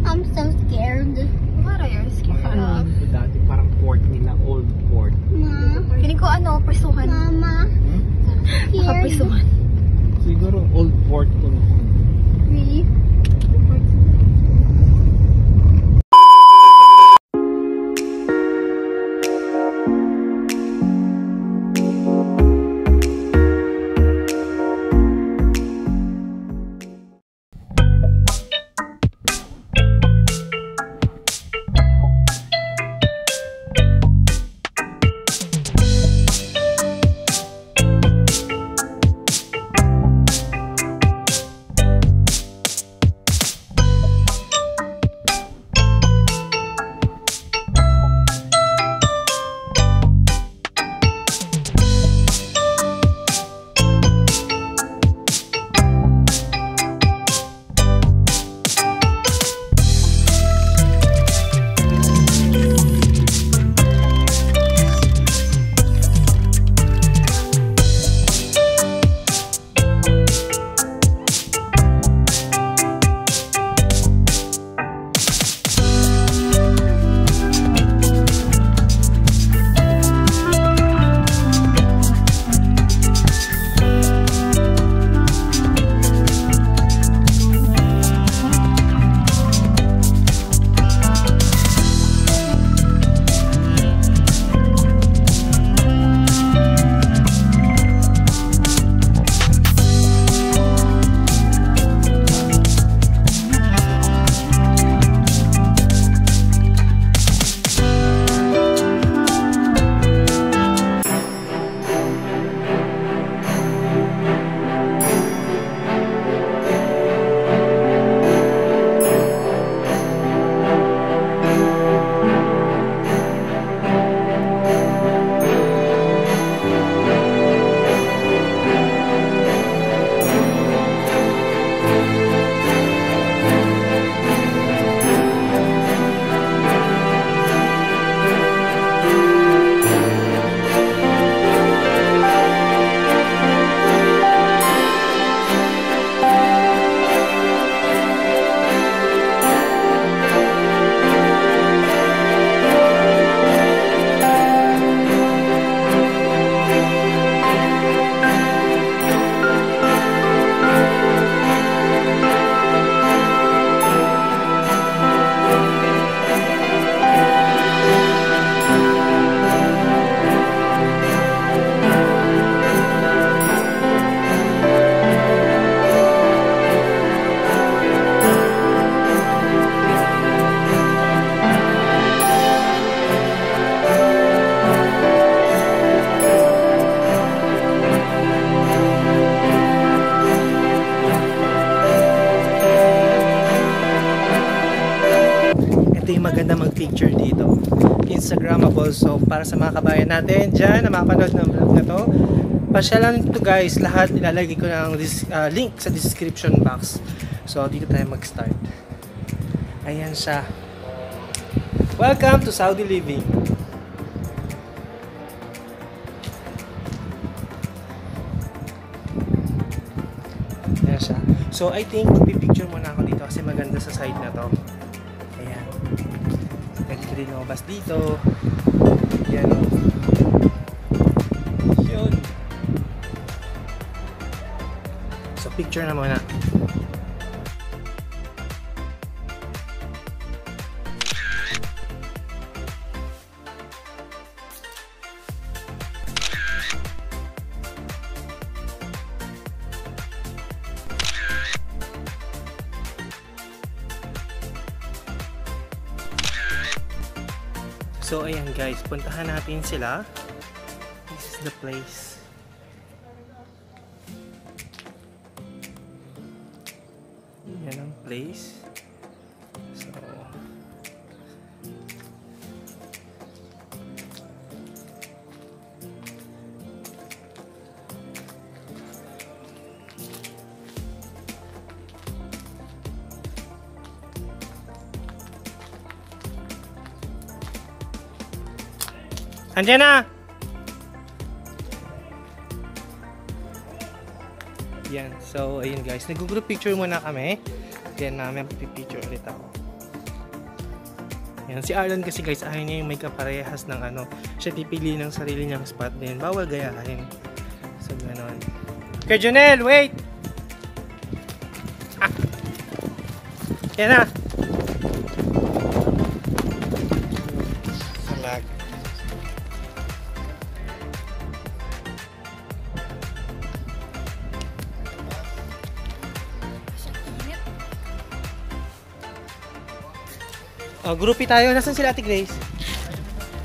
I'm so scared. What are you scared of? Ano dati parang port nila, old port. Ma. Feeling ko ano, prisuhan. Mama. Baka prisuhan. Siguro old port ko noon. Really? Maganda mag-picture dito, Instagrammable. So para sa mga kabayan natin dyan na makapanood ng vlog na to, pasyalan ito guys, lahat ilalagay ko ng link sa description box. So dito tayo mag-start. Ayan siya. Welcome to Saudi Living. Ayan siya. So I think magpipicture muna ako dito kasi maganda sa side na to. Ayan. Pwede ko rin lumabas dito. Ayan o. Yun. So picture na muna. So ayan guys, puntahan natin sila. This is the place. Yan ang place. So andiyan na! Yan. So, ayun guys. Nag-group picture muna kami. Then, may pipicture ulit ako. Yan. Si Arlon kasi guys, ayaw niya yung may kaparehas ng ano. Siya pipili ng sarili niyang spot din. Bawal gayahin. So, gano'n. Okay, Jonel, wait! Ah! Yan na! Salag. Oh, groupie tayo. Nasaan sila, Ate Grace?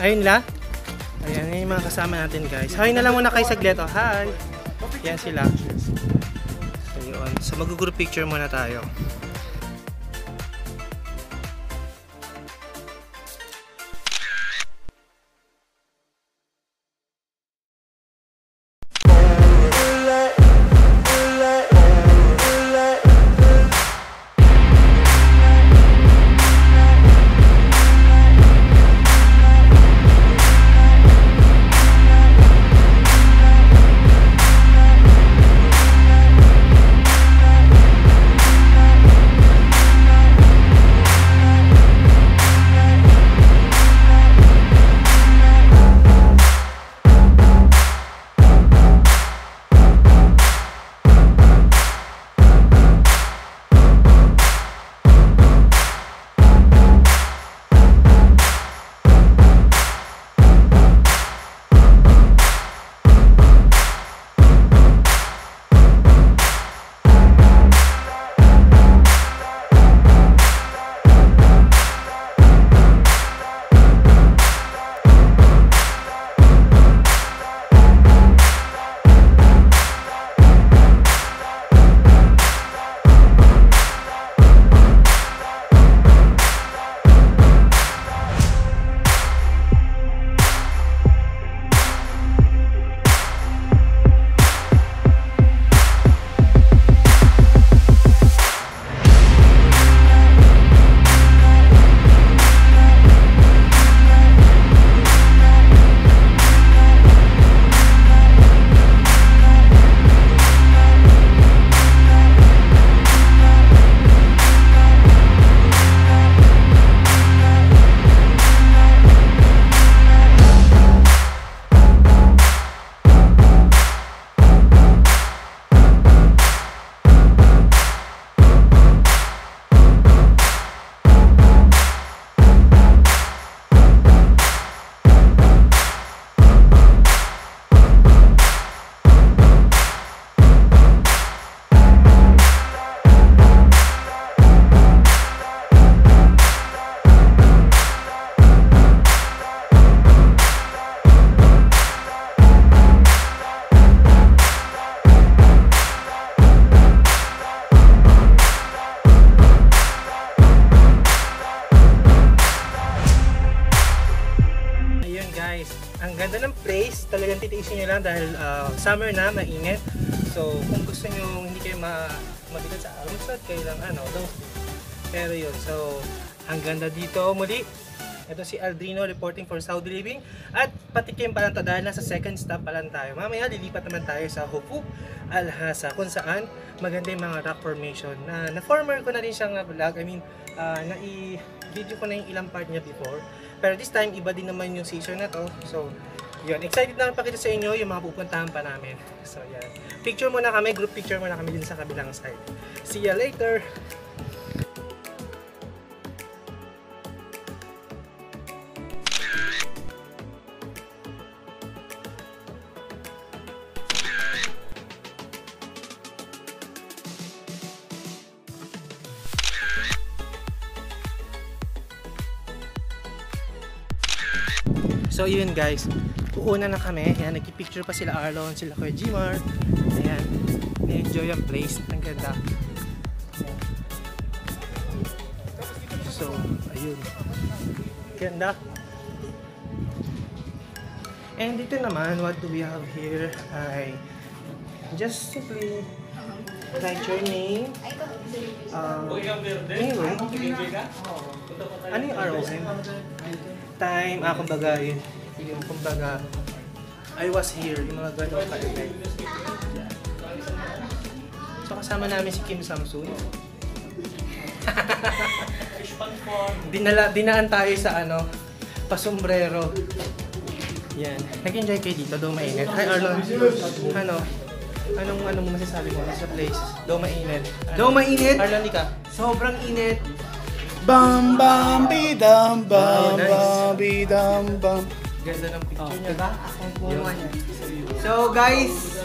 Ayun la. Ayan, yan yung mga kasama natin, guys. Hi na lang muna kayo saglit. Oh, hi! Yan sila. So, yun. So, mag-group picture muna tayo. Ang ganda ng place, talagang titiisin nyo lang dahil summer na, mainit. So kung gusto nyo hindi kayo mabigat sa armsat, kayo lang long sleeve. Pero yun, so ang ganda dito muli. Ito si Aldrino reporting for Saudi Living. At patikim pa lang to dahil nasa second stop pa lang tayo. Mamaya lilipat naman tayo sa Hufuk Al-Hasa kung saan maganda yung mga rock formation. Na-former ko na rin siyang vlog. I mean, nai-video ko na yung ilang part niya before. Pero this time, iba din naman yung season na to. So, yun. Excited na pakita sa inyo yung mga pupuntahan pa namin. So, yan. Picture muna kami. Group picture muna kami din sa kabilang side. See ya later! So yun guys, uuna na kami. Ayan, nagki-picture pa sila Arlon, sila Kuya Jimar. Ayan, ni-enjoy ang place. Ang ganda. So, ayun. Ganda. And dito naman, what do we have here? Ay, just simply write your name. Anyway, ano yung ROM? Time, kumbaga yun, yung kumbaga I was here, yung mga ganun ka-effect. So kasama namin si Kim Samsung. Dinaan tayo sa ano, pasombrero. Yan. Nag-enjoy kayo dito, daw mainit. Hi Arlon. Anong masasabi mo sa place? Daw mainit. Daw mainit? Arlon, di ka? Sobrang init. Bam bam bidam bam Wow, nice. bam bidam bam. Ganda ng picture niya. Diba? Ang puno niya. So guys,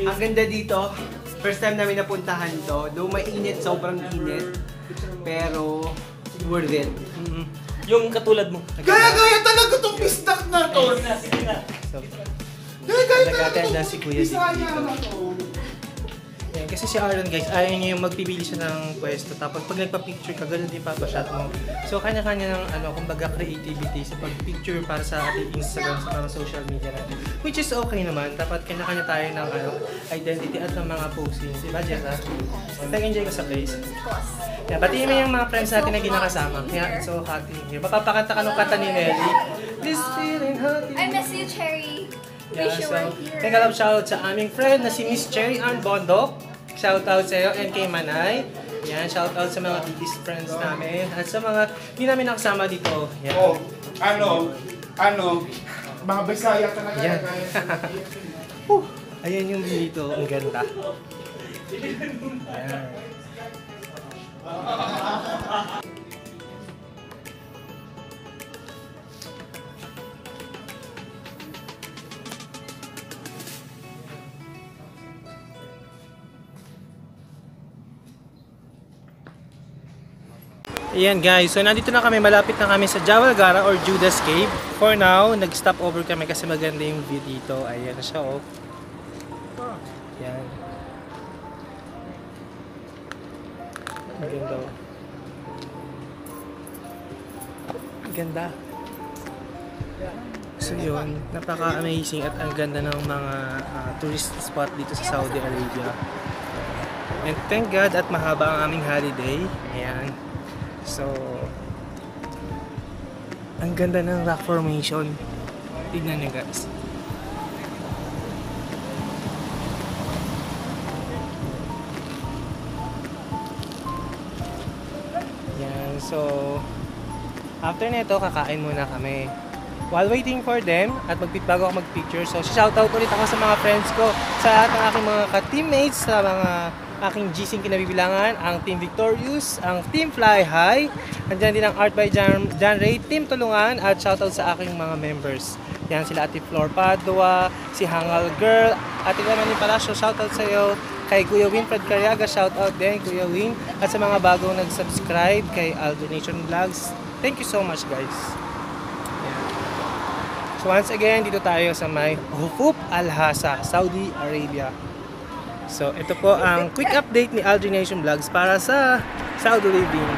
ang ganda dito. First time namin napuntahan to. Though mainit, sobrang init. Pero worth it. Yung katulad mo. Gaya talaga tong pistak na to. So, Gaya nag-attend na si Kuya dito. na to. Yan, kasi si Aaron guys, ayaw niya yung magpipili siya ng pwesto. Tapos pag nagpa-picture ka, ganun din papashot mo. So kanya-kanya ng kumbaga creativity sa pag-picture para sa ating Instagram, sa mga social media natin. Which is okay naman. Dapat kanya-kanya tayo ng identity at ng mga posting. Diba, Jessa? Nag-enjoy ka sa place? Yeah, batiin mo yung mga friends natin na ginakasama. Kaya it's so hot in here. Mapapakanta ka nung kanta ni Nelly. This feeling hot in I miss you, Cherry. Yeah, Wish you so, were here. thank you, shoutout sa aming friend na si Miss Cherry Ann Bondok. Shoutout sa iyo and kay Manay. Yan, shoutout sa mga biggest friends namin. At sa mga hindi namin nakasama dito. Yan. Oh, mga Bisaya talaga. Yan. Ayan yung view dito. Ang ganda. Yan. Ayan guys, so nandito na kami, malapit na kami sa Javalgara or Judas Cave. For now, nag-stop over kami kasi maganda yung view dito. Ayan na siya oh. Ayan. Ang ganda oh. Ang ganda. So yun, napaka-amazing at ang ganda ng mga tourist spot dito sa Saudi Arabia. And thank God at mahaba ang aming holiday. Ayan. So, ang ganda ng rock formation. Tignan nyo guys. Yan, so after nito, kakain muna kami. While waiting for them, at bago ako mag-picture, so shoutout ulit ako sa mga friends ko, sa lahat ng aking mga ka-teammates, sa mga aking GCing kinabibilangan, ang Team Victorious, ang Team Fly High, andyan din ang Art by John Ray, Team Tulungan, at shoutout sa aking mga members. Yan sila Ate Flor Padua, si Hangal Girl, Ate Ramani Palacio, shoutout sa iyo, kay Kuya Winfred Cariaga, shoutout din Kuya Win, at sa mga bagong nag-subscribe kay Aldo Nation Vlogs. Thank you so much guys. Yan. So once again, dito tayo sa may Hufub Al-Hasa, Saudi Arabia. So, ito po ang quick update ni Aldrin Nation Vlogs para sa Saudi Living.